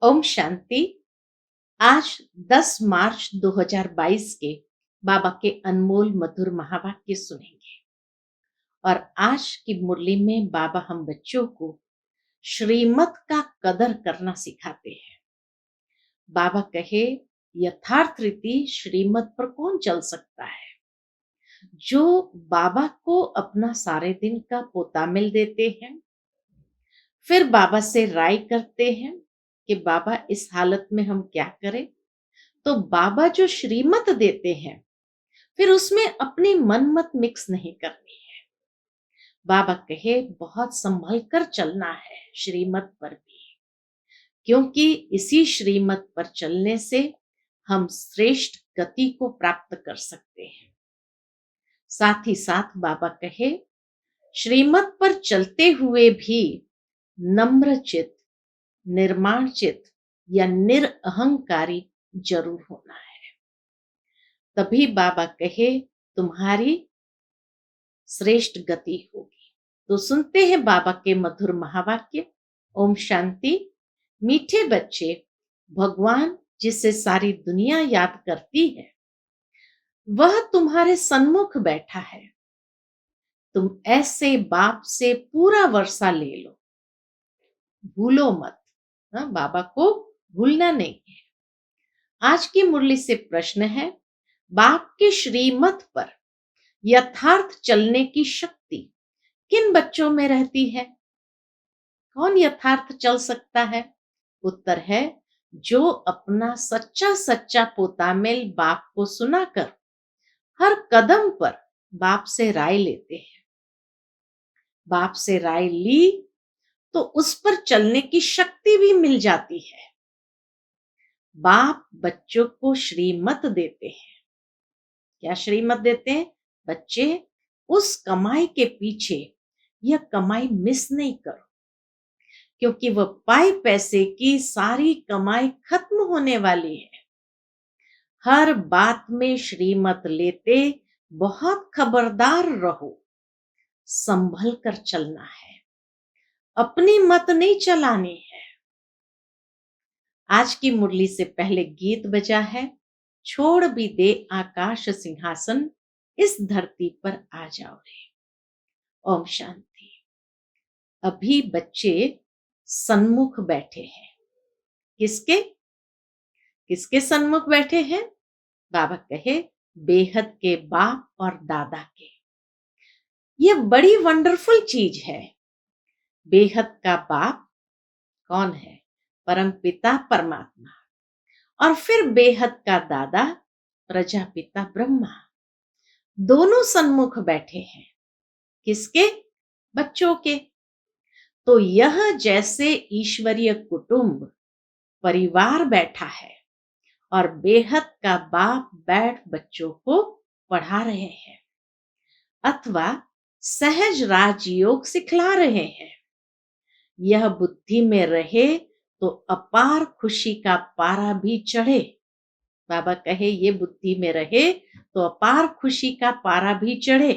ओम शांति। आज 10 मार्च 2022 के बाबा के अनमोल मधुर महावाक्य सुनेंगे। और आज की मुरली में बाबा हम बच्चों को श्रीमत का कदर करना सिखाते हैं। बाबा कहे, यथार्थ रीति श्रीमत पर कौन चल सकता है? जो बाबा को अपना सारे दिन का पोता मिल देते हैं, फिर बाबा से राय करते हैं कि बाबा इस हालत में हम क्या करें। तो बाबा जो श्रीमत देते हैं, फिर उसमें अपनी मन मत मिक्स नहीं करनी है। बाबा कहे, बहुत संभल कर चलना है श्रीमत पर भी, क्योंकि इसी श्रीमत पर चलने से हम श्रेष्ठ गति को प्राप्त कर सकते हैं। साथ ही साथ बाबा कहे, श्रीमत पर चलते हुए भी नम्र चित, निर्माण चित या निरअहंकारी जरूर होना है। तभी बाबा कहे, तुम्हारी श्रेष्ठ गति होगी। तो सुनते हैं बाबा के मधुर महावाक्य। ओम शांति। मीठे बच्चे, भगवान जिसे सारी दुनिया याद करती है, वह तुम्हारे सन्मुख बैठा है। तुम ऐसे बाप से पूरा वर्षा ले लो, भूलो मत। बाबा को भूलना नहीं है। आज की मुरली से प्रश्न है, बाप के श्रीमत पर यथार्थ चलने की शक्ति किन बच्चों में रहती है? कौन यथार्थ चल सकता है? उत्तर है, जो अपना सच्चा सच्चा पोतामेल बाप को सुनाकर हर कदम पर बाप से राय लेते हैं। बाप से राय ली तो उस पर चलने की शक्ति भी मिल जाती है। बाप बच्चों को श्रीमत देते हैं। क्या श्रीमत देते हैं? बच्चे, उस कमाई के पीछे यह कमाई मिस नहीं करो, क्योंकि वह पाए पैसे की सारी कमाई खत्म होने वाली है। हर बात में श्रीमत लेते बहुत खबरदार रहो, संभल कर चलना है, अपनी मत नहीं चलानी है। आज की मुरली से पहले गीत बजा है, छोड़ भी दे आकाश सिंहासन, इस धरती पर आ जाओ रे। ओम शांति। अभी बच्चे सन्मुख बैठे हैं। किसके? किसके सन्मुख बैठे हैं? बाबा कहे, बेहद के बाप और दादा के। यह बड़ी वंडरफुल चीज है। बेहद का बाप कौन है? परम पिता परमात्मा। और फिर बेहद का दादा प्रजापिता ब्रह्मा। दोनों सन्मुख बैठे हैं। किसके? बच्चों के। तो यह जैसे ईश्वरीय कुटुंब परिवार बैठा है और बेहद का बाप बैठ बच्चों को पढ़ा रहे हैं अथवा सहज राजयोग सिखला रहे हैं। यह बुद्धि में रहे तो अपार खुशी का पारा भी चढ़े। बाबा कहे, ये बुद्धि में रहे तो अपार खुशी का पारा भी चढ़े।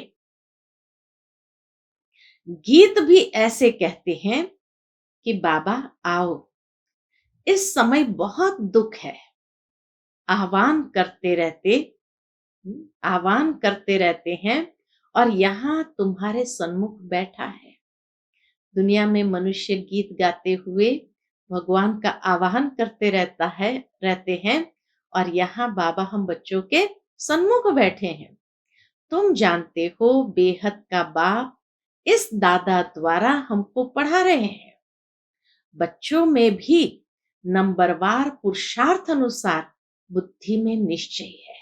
गीत भी ऐसे कहते हैं कि बाबा आओ, इस समय बहुत दुख है। आह्वान करते रहते हैं और यहाँ तुम्हारे सन्मुख बैठा है। दुनिया में मनुष्य गीत गाते हुए भगवान का आवाहन करते रहते हैं और यहाँ बाबा हम बच्चों के सन्मुख बैठे हैं। तुम जानते हो, बेहद का बाप इस दादा द्वारा हमको पढ़ा रहे हैं। बच्चों में भी नंबरवार पुरुषार्थ अनुसार बुद्धि में निश्चय है।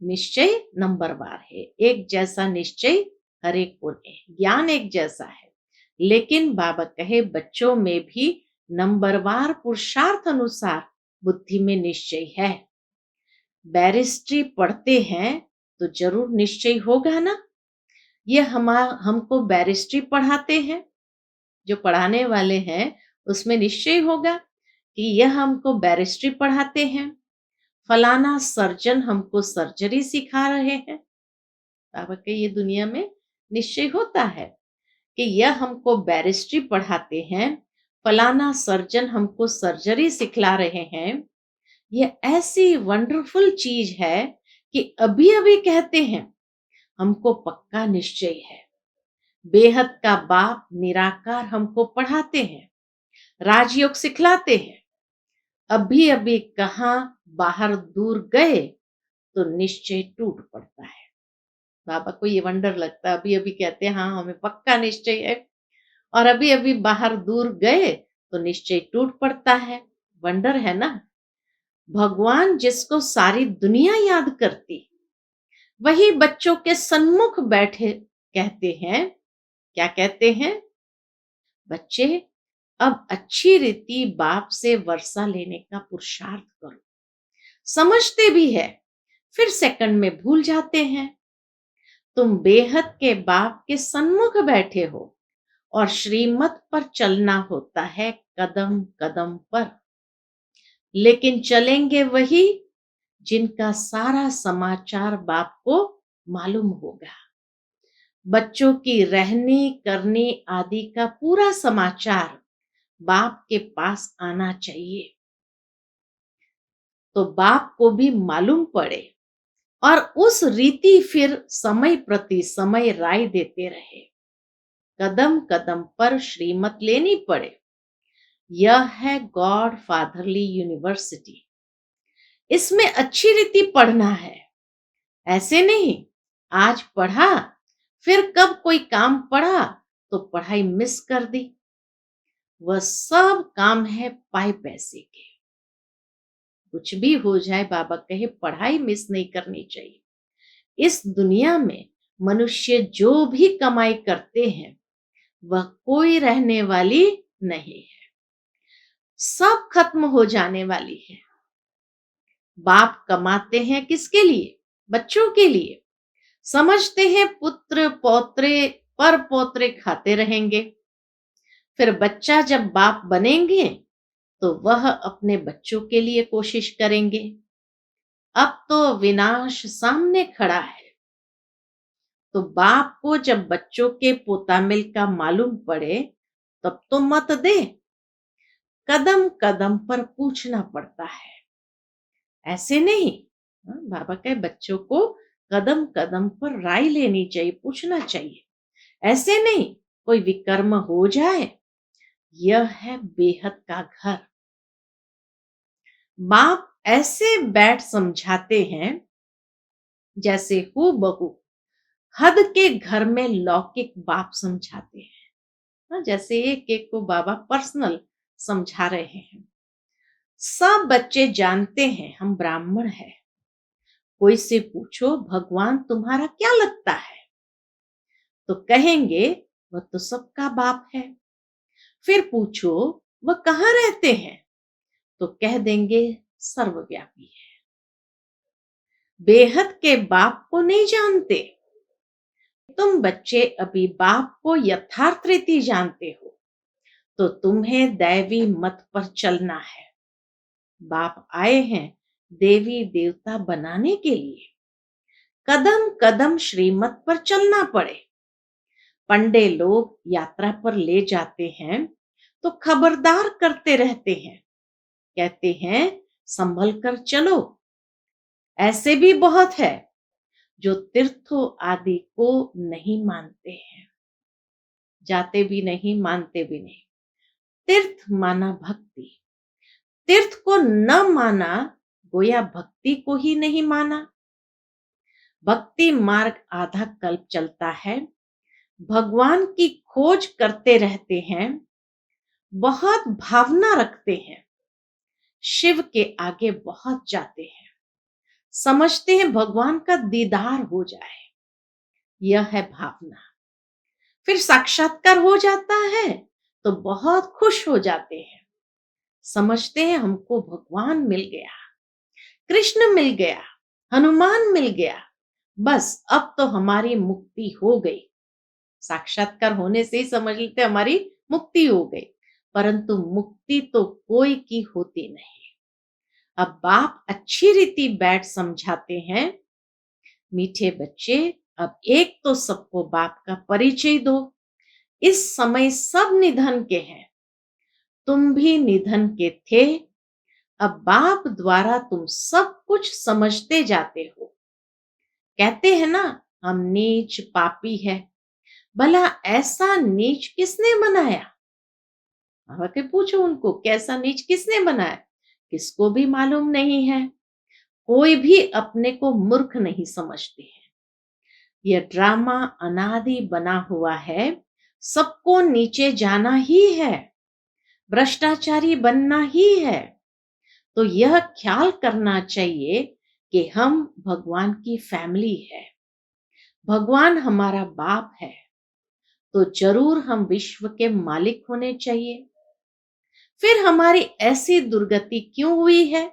निश्चय नंबरवार है, एक जैसा निश्चय हर एक को नहीं। ज्ञान एक जैसा है, लेकिन बाबा कहे, बच्चों में भी नंबरवार पुरुषार्थ अनुसार बुद्धि में निश्चय है। बैरिस्ट्री पढ़ते हैं तो जरूर निश्चय होगा ना। ये हमको बैरिस्ट्री पढ़ाते हैं, जो पढ़ाने वाले हैं उसमें निश्चय होगा कि यह हमको बैरिस्ट्री पढ़ाते हैं। फलाना सर्जन हमको सर्जरी सिखा रहे हैं। बाबा के ये दुनिया में निश्चय होता है कि यह हमको बैरिस्ट्री पढ़ाते हैं, फलाना सर्जन हमको सर्जरी सिखला रहे हैं, ये ऐसी वंडरफुल चीज है कि अभी अभी कहते हैं हमको पक्का निश्चय है। बेहद का बाप निराकार हमको पढ़ाते हैं, राजयोग सिखलाते हैं। अभी अभी कहाँ बाहर दूर गए तो निश्चय टूट पड़ता है। बाबा को ये वंडर लगता है, अभी अभी कहते हैं हाँ हमें पक्का निश्चय है, और अभी अभी बाहर दूर गए तो निश्चय टूट पड़ता है। वंडर है ना। भगवान जिसको सारी दुनिया याद करती, वही बच्चों के सन्मुख बैठे कहते हैं, क्या कहते हैं? बच्चे, अब अच्छी रीति बाप से वर्षा लेने का पुरुषार्थ करो। समझते भी है, फिर सेकंड में भूल जाते हैं। तुम बेहद के बाप के सन्मुख बैठे हो और श्रीमत पर चलना होता है कदम कदम पर। लेकिन चलेंगे वही जिनका सारा समाचार बाप को मालूम होगा। बच्चों की रहनी करनी आदि का पूरा समाचार बाप के पास आना चाहिए, तो बाप को भी मालूम पड़े और उस रीति फिर समय प्रति समय राय देते रहे। कदम कदम पर श्रीमत लेनी पड़े। यह है गॉड फादरली यूनिवर्सिटी। इसमें अच्छी रीति पढ़ना है। ऐसे नहीं आज पढ़ा, फिर कब कोई काम पड़ा तो पढ़ाई मिस कर दी। वह सब काम है पाई पैसे के। कुछ भी हो जाए, बाबा कहे पढ़ाई मिस नहीं करनी चाहिए। इस दुनिया में मनुष्य जो भी कमाई करते हैं वह कोई रहने वाली नहीं है, सब खत्म हो जाने वाली है। बाप कमाते हैं किसके लिए? बच्चों के लिए। समझते हैं पुत्र पौत्रे पर पौत्रे खाते रहेंगे। फिर बच्चा जब बाप बनेंगे तो वह अपने बच्चों के लिए कोशिश करेंगे। अब तो विनाश सामने खड़ा है, तो बाप को जब बच्चों के पोतामिल का मालूम पड़े तब तो मत दे। कदम कदम पर पूछना पड़ता है, ऐसे नहीं। बाबा कहे बच्चों को कदम कदम पर राय लेनी चाहिए, पूछना चाहिए। ऐसे नहीं कोई विकर्म हो जाए। यह है बेहद का घर। बाप ऐसे बैठ समझाते हैं जैसे हूबहू हद के घर में लौकिक बाप समझाते हैं। जैसे एक एक को बाबा पर्सनल समझा रहे हैं। सब बच्चे जानते हैं हम ब्राह्मण हैं। कोई से पूछो भगवान तुम्हारा क्या लगता है, तो कहेंगे वह तो सबका बाप है। फिर पूछो वह कहाँ रहते हैं, तो कह देंगे सर्वव्यापी है। बेहद के बाप को नहीं जानते। तुम बच्चे अभी बाप को यथार्थ रीति जानते हो, तो तुम्हें दैवी मत पर चलना है। बाप आए हैं देवी देवता बनाने के लिए। कदम कदम श्रीमत पर चलना पड़े। पंडे लोग यात्रा पर ले जाते हैं तो खबरदार करते रहते हैं, कहते हैं संभल कर चलो। ऐसे भी बहुत है जो तीर्थों आदि को नहीं मानते हैं, जाते भी नहीं मानते भी नहीं। तीर्थ माना भक्ति, तीर्थ को न माना गोया भक्ति को ही नहीं माना। भक्ति मार्ग आधा कल्प चलता है, भगवान की खोज करते रहते हैं, बहुत भावना रखते हैं, शिव के आगे बहुत जाते हैं, समझते हैं भगवान का दीदार हो जाए। यह है भावना। फिर साक्षात्कार हो जाता है तो बहुत खुश हो जाते हैं, समझते हैं हमको भगवान मिल गया, कृष्ण मिल गया, हनुमान मिल गया, बस अब तो हमारी मुक्ति हो गई। साक्षात्कार होने से ही समझ लेते हमारी मुक्ति हो गई, परंतु मुक्ति तो कोई की होती नहीं। अब बाप अच्छी रीति बैठ समझाते हैं, मीठे बच्चे अब एक तो सबको बाप का परिचय दो। इस समय सब निधन के हैं, तुम भी निधन के थे, अब बाप द्वारा तुम सब कुछ समझते जाते हो। कहते हैं ना, हम नीच पापी है, भला ऐसा नीच किसने बनाया? आके पूछो उनको, कैसा नीच किसने बनाया? किसको भी मालूम नहीं है। कोई भी अपने को मूर्ख नहीं समझते हैं। यह ड्रामा अनादि बना हुआ है, सबको नीचे जाना ही है, भ्रष्टाचारी बनना ही है। तो यह ख्याल करना चाहिए कि हम भगवान की फैमिली है, भगवान हमारा बाप है, तो जरूर हम विश्व के मालिक होने चाहिए। फिर हमारी ऐसी दुर्गति क्यों हुई है?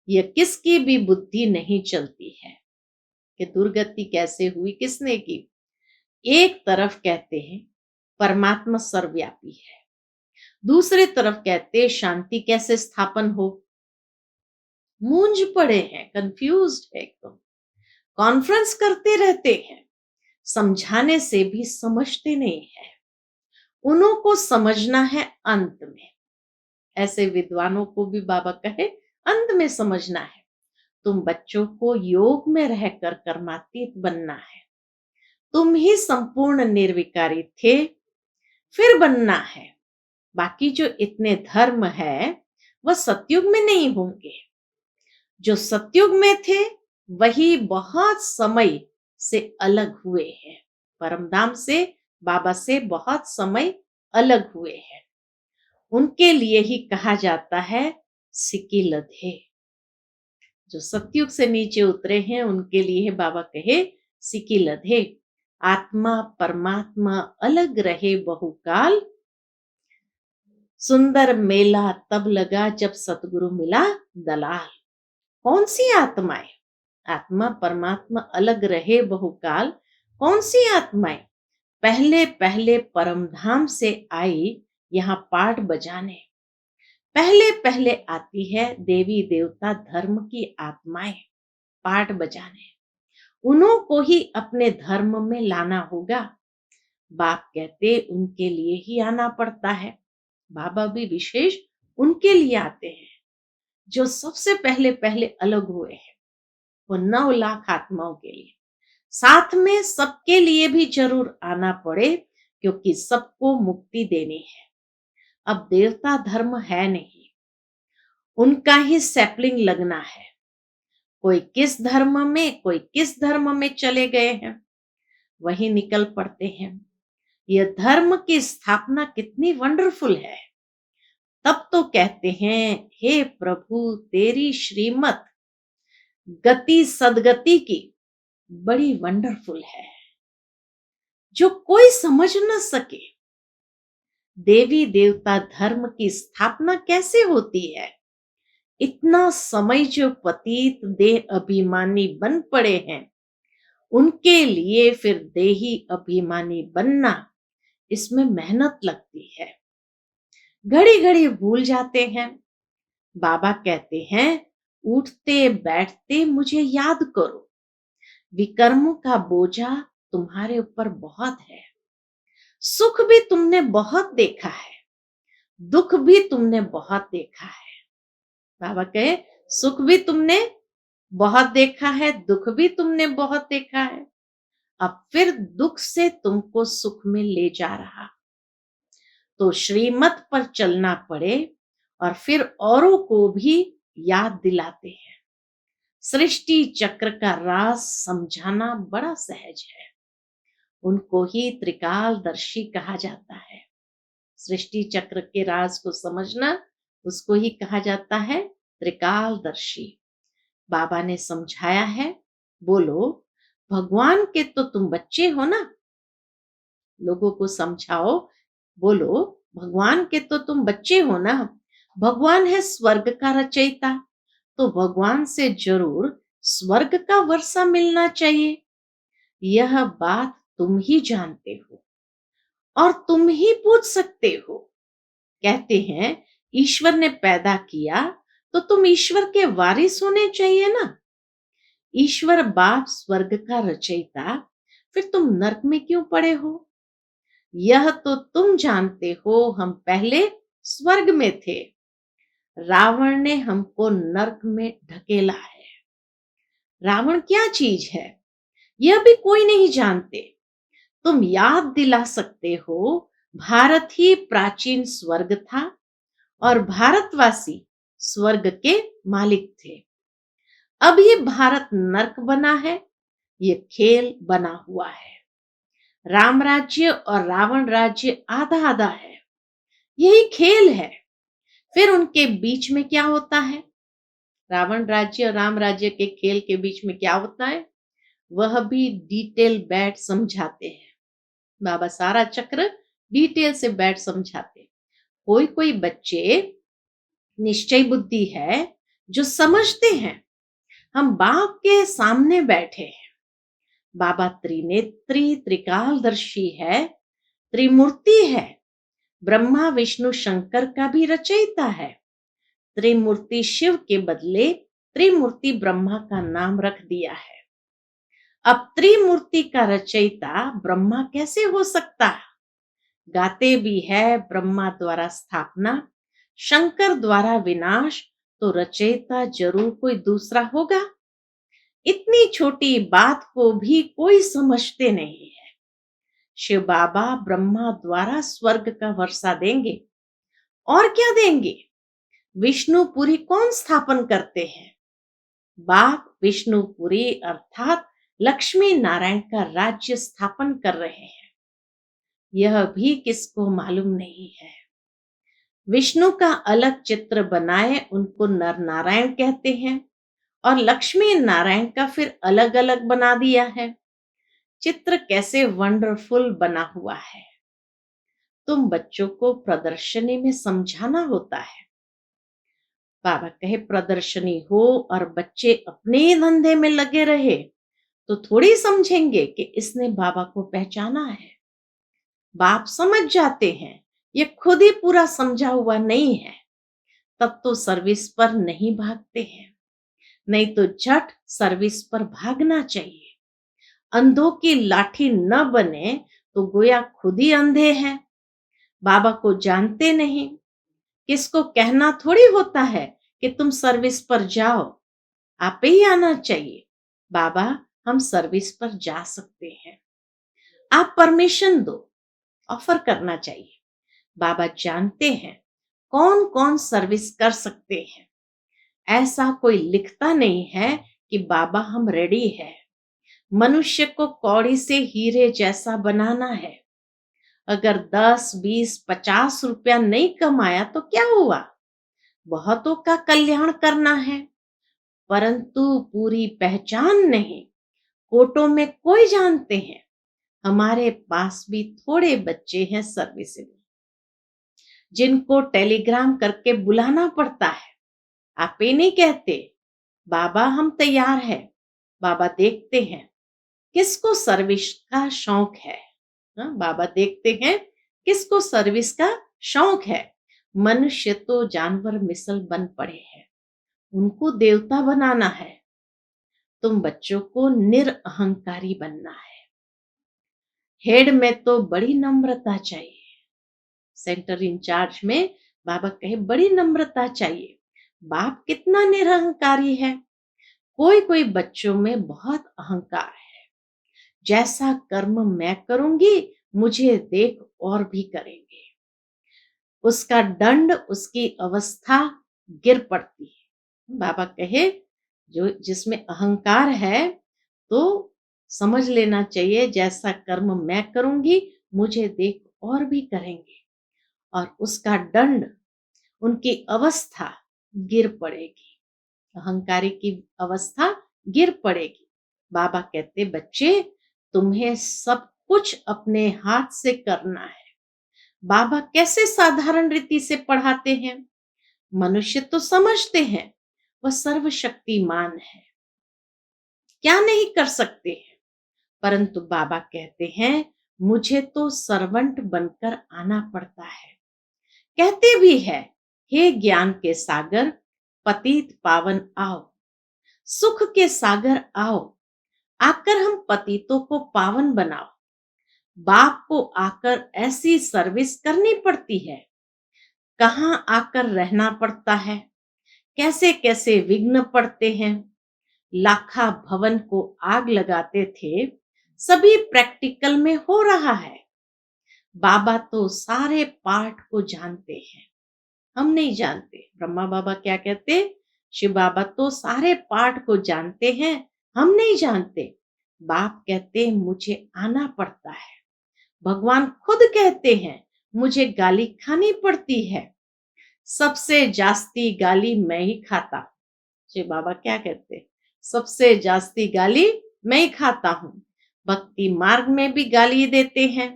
यह किसकी भी बुद्धि नहीं चलती है कि दुर्गति कैसे हुई, किसने की। एक तरफ कहते हैं परमात्मा सर्वव्यापी है, दूसरे तरफ कहते हैं शांति कैसे स्थापन हो। मूंझ पड़े हैं, कंफ्यूज्ड है एकदम, कॉन्फ्रेंस करते रहते हैं, समझाने से भी समझते नहीं है। उनको समझना है अंत में। ऐसे विद्वानों को भी बाबा कहे अंत में समझना है। तुम बच्चों को योग में रहकर कर्मातीत बनना है। तुम ही संपूर्ण निर्विकारी थे, फिर बनना है। बाकी जो इतने धर्म है वह सतयुग में नहीं होंगे। जो सतयुग में थे वही बहुत समय से अलग हुए हैं, परमधाम से, बाबा से बहुत समय अलग हुए हैं। उनके लिए ही कहा जाता है सिकी लधे। जो सतयुग से नीचे उतरे हैं उनके लिए बाबा कहे सिकी लधे। आत्मा परमात्मा अलग रहे बहुकाल, सुंदर मेला तब लगा जब सतगुरु मिला दलाल। कौन सी आत्माएं? आत्मा परमात्मा अलग रहे बहुकाल, कौन सी आत्माएं? पहले पहले परमधाम से आई यहाँ पाठ बजाने। पहले पहले आती है देवी देवता धर्म की आत्माएं पाठ बजाने। उन्हों को ही अपने धर्म में लाना होगा। बाप कहते उनके लिए ही आना पड़ता है। बाबा भी विशेष उनके लिए आते हैं जो सबसे पहले पहले अलग हुए हैं। वो 9 लाख आत्माओं के लिए, साथ में सबके लिए भी जरूर आना पड़े, क्योंकि सबको मुक्ति देनी है। अब देवता धर्म है नहीं, उनका ही सैपलिंग लगना है। कोई किस धर्म में, कोई किस धर्म में चले गए हैं, वही निकल पड़ते हैं। यह धर्म की स्थापना कितनी वंडरफुल है। तब तो कहते हैं हे प्रभु तेरी श्रीमत गति सदगति की बड़ी वंडरफुल है, जो कोई समझ न सके। देवी देवता धर्म की स्थापना कैसे होती है? इतना समय जो पतित देह अभिमानी बन पड़े हैं, उनके लिए फिर देही अभिमानी बनना, इसमें मेहनत लगती है। घड़ी घड़ी भूल जाते हैं। बाबा कहते हैं उठते बैठते मुझे याद करो, विकर्मों का बोझा तुम्हारे ऊपर बहुत है। सुख भी तुमने बहुत देखा है, दुख भी तुमने बहुत देखा है। बाबा कहे सुख भी तुमने बहुत देखा है, दुख भी तुमने बहुत देखा है। अब फिर दुख से तुमको सुख में ले जा रहा, तो श्रीमत पर चलना पड़े और फिर औरों को भी याद दिलाते हैं। सृष्टि चक्र का राज समझाना बड़ा सहज है। उनको ही त्रिकालदर्शी कहा जाता है। सृष्टि चक्र के राज को समझना, उसको ही कहा जाता है त्रिकालदर्शी। बाबा ने समझाया है, बोलो भगवान के तो तुम बच्चे हो ना। लोगों को समझाओ, बोलो भगवान के तो तुम बच्चे हो ना। भगवान है स्वर्ग का रचयिता, तो भगवान से जरूर स्वर्ग का वर्षा मिलना चाहिए। यह बात तुम ही जानते हो और तुम ही पूछ सकते हो। कहते हैं ईश्वर ने पैदा किया तो तुम ईश्वर के वारिस होने चाहिए ना। ईश्वर बाप स्वर्ग का रचयिता, फिर तुम नरक में क्यों पड़े हो? यह तो तुम जानते हो, हम पहले स्वर्ग में थे, रावण ने हमको नर्क में ढकेला है। रावण क्या चीज है यह भी कोई नहीं जानते। तुम याद दिला सकते हो, भारत ही प्राचीन स्वर्ग था और भारतवासी स्वर्ग के मालिक थे। अब ये भारत नर्क बना है, ये खेल बना हुआ है। राम राज्य और रावण राज्य आधा आधा है, यही खेल है। फिर उनके बीच में क्या होता है? रावण राज्य और राम राज्य के खेल के बीच में क्या होता है वह भी डिटेल बैठ समझाते हैं। बाबा सारा चक्र डिटेल से बैठ समझाते। कोई कोई बच्चे निश्चय बुद्धि है जो समझते हैं। हम बाप के सामने बैठे हैं। बाबा त्रिनेत्री त्रिकालदर्शी है, त्रिमूर्ति है, ब्रह्मा विष्णु शंकर का भी रचयिता है। त्रिमूर्ति शिव के बदले त्रिमूर्ति ब्रह्मा का नाम रख दिया है। अब त्रिमूर्ति का रचयिता ब्रह्मा कैसे हो सकता है? गाते भी है ब्रह्मा द्वारा स्थापना, शंकर द्वारा विनाश, तो रचयिता जरूर कोई दूसरा होगा। इतनी छोटी बात को भी कोई समझते नहीं है। शिव बाबा ब्रह्मा द्वारा स्वर्ग का वर्षा देंगे और क्या देंगे? विष्णुपुरी कौन स्थापन करते हैं? बाप विष्णुपुरी अर्थात लक्ष्मी नारायण का राज्य स्थापन कर रहे हैं। यह भी किसको मालूम नहीं है। विष्णु का अलग चित्र बनाए उनको नर नारायण कहते हैं और लक्ष्मी नारायण का फिर अलग अलग बना दिया है। चित्र कैसे वंडरफुल बना हुआ है। तुम बच्चों को प्रदर्शनी में समझाना होता है। बाबा कहे प्रदर्शनी हो और बच्चे अपने धंधे में लगे रहे तो थोड़ी समझेंगे कि इसने बाबा को पहचाना है। बाप समझ जाते हैं ये खुद ही पूरा समझा हुआ नहीं है, तब तो सर्विस पर नहीं भागते हैं। नहीं तो झट सर्विस पर भागना चाहिए। अंधों की लाठी न बने तो गोया खुद ही अंधे हैं। बाबा को जानते नहीं। किसको कहना थोड़ी होता है कि तुम सर्विस पर जाओ, आप ही आना चाहिए। बाबा हम सर्विस पर जा सकते हैं, आप परमिशन दो, ऑफर करना चाहिए। बाबा जानते हैं कौन कौन सर्विस कर सकते हैं। ऐसा कोई लिखता नहीं है कि बाबा हम रेडी है। मनुष्य को कौड़ी से हीरे जैसा बनाना है। अगर 10, 20, 50 रुपया नहीं कमाया तो क्या हुआ? बहुतों का कल्याण करना है, परंतु पूरी पहचान नहीं। कोटों में कोई जानते हैं। हमारे पास भी थोड़े बच्चे हैं सर्विस में, जिनको टेलीग्राम करके बुलाना पड़ता है। आप ही नहीं कहते बाबा हम तैयार है। बाबा देखते हैं किसको सर्विस का शौक है। हाँ, बाबा देखते हैं किसको सर्विस का शौक है। मनुष्य तो जानवर मिसल बन पड़े हैं, उनको देवता बनाना है। तुम बच्चों को निरअहंकारी बनना है। हेड में तो बड़ी नम्रता चाहिए। सेंटर इंचार्ज में बाबा कहे बड़ी नम्रता चाहिए। बाप कितना निरहंकारी है। कोई कोई बच्चों में बहुत अहंकार है। जैसा कर्म मैं करूंगी मुझे देख और भी करेंगे। उसका दंड उसकी अवस्था गिर पड़ती है। बाबा कहे जो जिसमें अहंकार है तो समझ लेना चाहिए जैसा कर्म मैं करूंगी मुझे देख और भी करेंगे और उसका दंड उनकी अवस्था गिर पड़ेगी। अहंकारी की अवस्था गिर पड़ेगी। बाबा कहते बच्चे तुम्हें सब कुछ अपने हाथ से करना है। बाबा कैसे साधारण रीति से पढ़ाते हैं। मनुष्य तो समझते हैं वह सर्वशक्तिमान है, क्या नहीं कर सकते हैं। परंतु बाबा कहते हैं मुझे तो सर्वेंट बनकर आना पड़ता है। कहते भी है हे ज्ञान के सागर पतित पावन आओ, सुख के सागर आओ, आकर हम पतितों को पावन बनाओ। बाप को आकर ऐसी सर्विस करनी पड़ती है, कहाँ आकर रहना पड़ता है, कैसे कैसे विघ्न पड़ते हैं। लाखा भवन को आग लगाते थे, सभी प्रैक्टिकल में हो रहा है। बाबा तो सारे पाठ को जानते हैं, हम नहीं जानते। ब्रह्मा बाबा क्या कहते, शिव बाबा तो सारे पाठ को जानते हैं, हम नहीं जानते। बाप कहते मुझे आना पड़ता है। भगवान खुद कहते हैं मुझे गाली खानी पड़ती है, सबसे जास्ती गाली मैं ही खाता। शिव बाबा क्या कहते, सबसे जास्ती गाली मैं ही खाता हूं। भक्ति मार्ग में भी गाली देते हैं,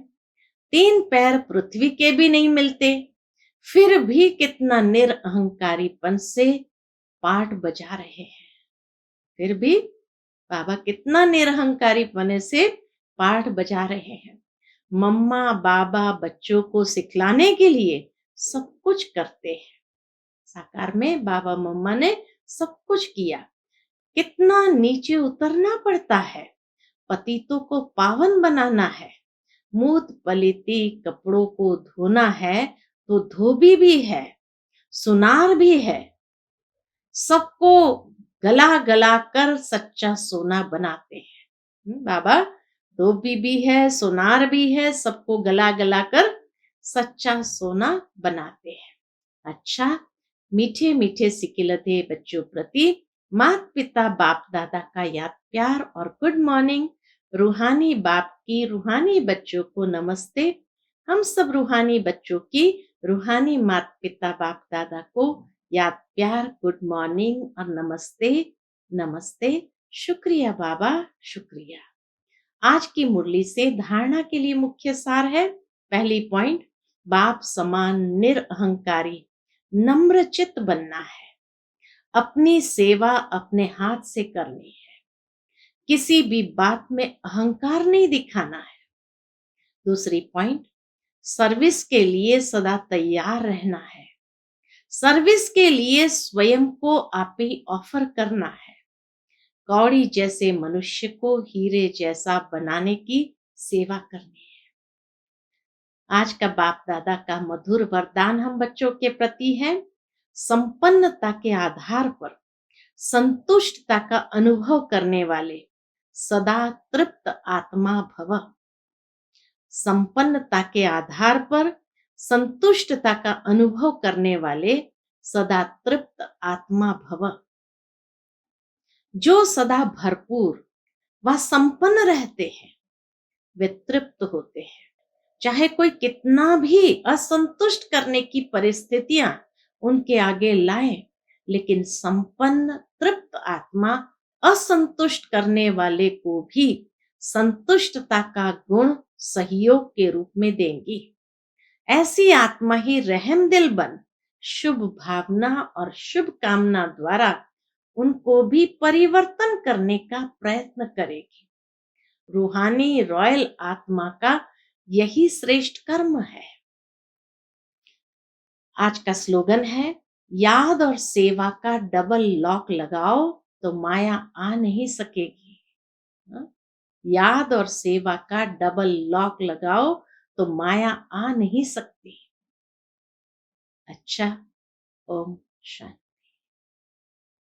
3 पैर पृथ्वी के भी नहीं मिलते, फिर भी कितना निरअहंकारीपन से पाठ बजा रहे हैं। फिर भी बाबा कितना निरहंकारी पने से पाठ बजा रहे हैं। मम्मा बाबा बच्चों को सिखलाने के लिए सब कुछ करते हैं। साकार में बाबा मम्मा ने सब कुछ किया। कितना नीचे उतरना पड़ता है, पतितों को पावन बनाना है, मूत पलीती कपड़ों को धोना है तो धोबी भी है, सुनार भी है, सबको गला गला कर सच्चा सोना बनाते हैं। बाबा धोबी भी है, सोनार भी है, सबको गला गला कर सच्चा सोना बनाते हैं। अच्छा, मीठे मीठे सिकिलते बच्चों प्रति माता पिता बाप दादा का याद प्यार और गुड मॉर्निंग। रूहानी बाप की रूहानी बच्चों को नमस्ते। हम सब रूहानी बच्चों की रूहानी माता पिता बाप दादा को याद प्यार गुड मॉर्निंग और नमस्ते। नमस्ते। शुक्रिया बाबा, शुक्रिया। आज की मुरली से धारणा के लिए मुख्य सार है। पहली पॉइंट, बाप समान निरअहंकारी नम्र चित्त बनना है। अपनी सेवा अपने हाथ से करनी है, किसी भी बात में अहंकार नहीं दिखाना है। दूसरी पॉइंट, सर्विस के लिए सदा तैयार रहना है। सर्विस के लिए स्वयं को आप ही ऑफर करना है। कौड़ी जैसे मनुष्य को हीरे जैसा बनाने की सेवा करनी है। आज का बाप दादा का मधुर वरदान हम बच्चों के प्रति है। संपन्नता के आधार पर संतुष्टता का अनुभव करने वाले सदा तृप्त आत्मा भव। संपन्नता के आधार पर संतुष्टता का अनुभव करने वाले सदा तृप्त आत्मा भव। जो सदा भरपूर व संपन्न रहते हैं वे तृप्त होते हैं। चाहे कोई कितना भी असंतुष्ट करने की परिस्थितियां उनके आगे लाए, लेकिन संपन्न तृप्त आत्मा असंतुष्ट करने वाले को भी संतुष्टता का गुण सहयोग के रूप में देंगी। ऐसी आत्मा ही रहम दिल बन शुभ भावना और शुभ कामना द्वारा उनको भी परिवर्तन करने का प्रयत्न करेगी। रूहानी रॉयल आत्मा का यही श्रेष्ठ कर्म है। आज का स्लोगन है, याद और सेवा का डबल लॉक लगाओ तो माया आ नहीं सकेगी। याद और सेवा का डबल लॉक लगाओ तो माया आ नहीं सकती। अच्छा, ओम शांति।